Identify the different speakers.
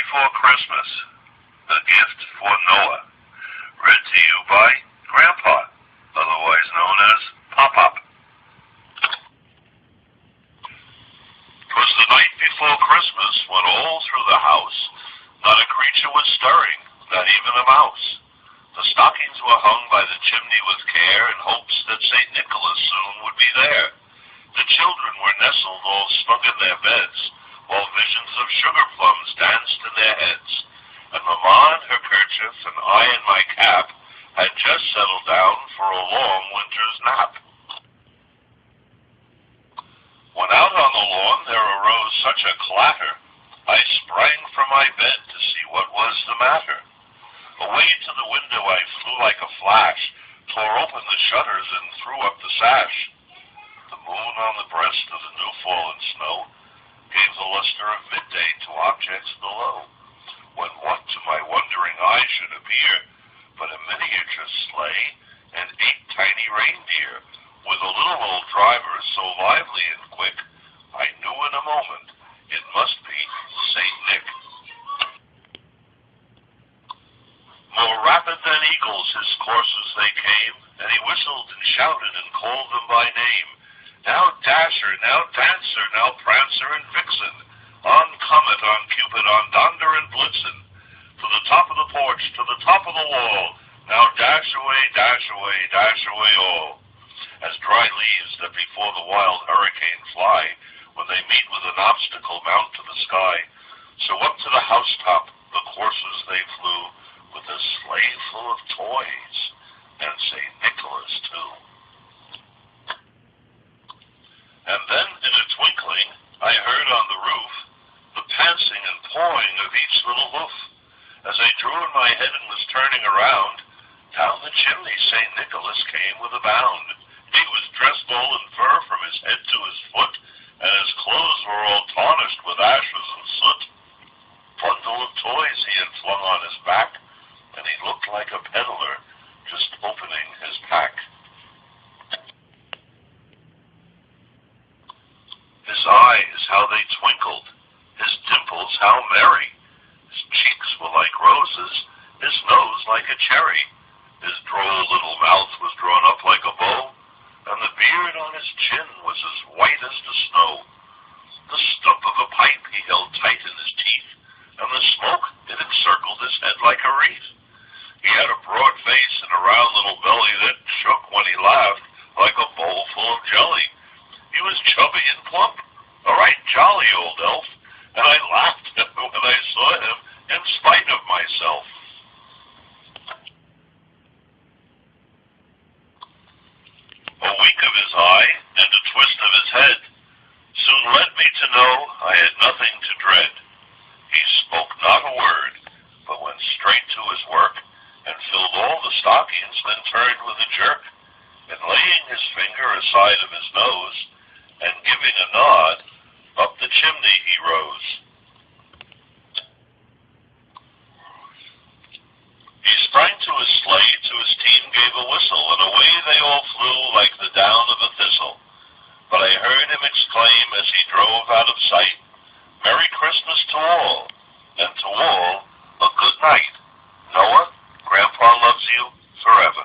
Speaker 1: Before Christmas, a gift for Noah. Read to you by Grandpa, otherwise known as Pop-Up. 'Twas the night before Christmas, when all through the house not a creature was stirring, not even a mouse. The stockings were hung by the chimney with care in hopes that St. Nicholas soon would be there. The children were nestled all snug in their beds, while visions of sugar plums danced in their heads. And Mamma in her kerchief and I in my cap had just settled down for a long winter's nap. When out on the lawn there arose such a clatter, I sprang from my bed to see what was the matter. Away to the window I flew like a flash, tore open the shutters and threw up the sash. The moon on the breast of the new-fallen snow gave the luster of midday to objects below, when what to my wondering eye should appear but a miniature sleigh and 8 tiny reindeer, with a little old driver so lively and quick, I knew in a moment it must be St. Nick. More rapid than eagles his coursers they came, and he whistled and shouted and called them by name. Now Dasher, now Dancer, now Prancer and Vixen, on Comet, on Cupid, on Donder and Blitzen, to the top of the porch, to the top of the wall, now dash away all. As dry leaves that before the wild hurricane fly, when they meet with an obstacle mount to the sky, so up to the housetop the coursers they flew, with a sleigh full of toys, and St. Nicholas too. And then, in a twinkling, I heard on the roof the pantsing and pawing of each little hoof. As I drew in my head and was turning around, down the chimney St. Nicholas came with a bound. He was dressed all in fur from his head to his foot, and his clothes were all tarnished with ashes and soot. Bundle of toys he had flung on his back, and he looked like a peddler just opening his pack. His eyes, how they twinkled, his dimples, how merry. His cheeks were like roses, his nose like a cherry. His droll little mouth was drawn up like a bow, and the beard on his chin was as white as the snow. The stump of a pipe he held tight in his teeth, and the smoke, it encircled his head like a wreath. He had a broad face and a round little belly that shook when he laughed like a bowl full of jelly. He was chubby and plump, a right jolly old elf, and I laughed when I saw him in spite of myself. A wink of his eye and a twist of his head soon led me to know I had nothing to dread. He spoke not a word, but went straight to his work and filled all the stockings, then turned with a jerk, and laying his finger aside of his nose, and giving a nod, up the chimney he rose. He sprang to his sleigh, to his team gave a whistle, and away they all flew like the down of a thistle. But I heard him exclaim as he drove out of sight, Merry Christmas to all, and to all a good night. Noah, Grandpa loves you forever.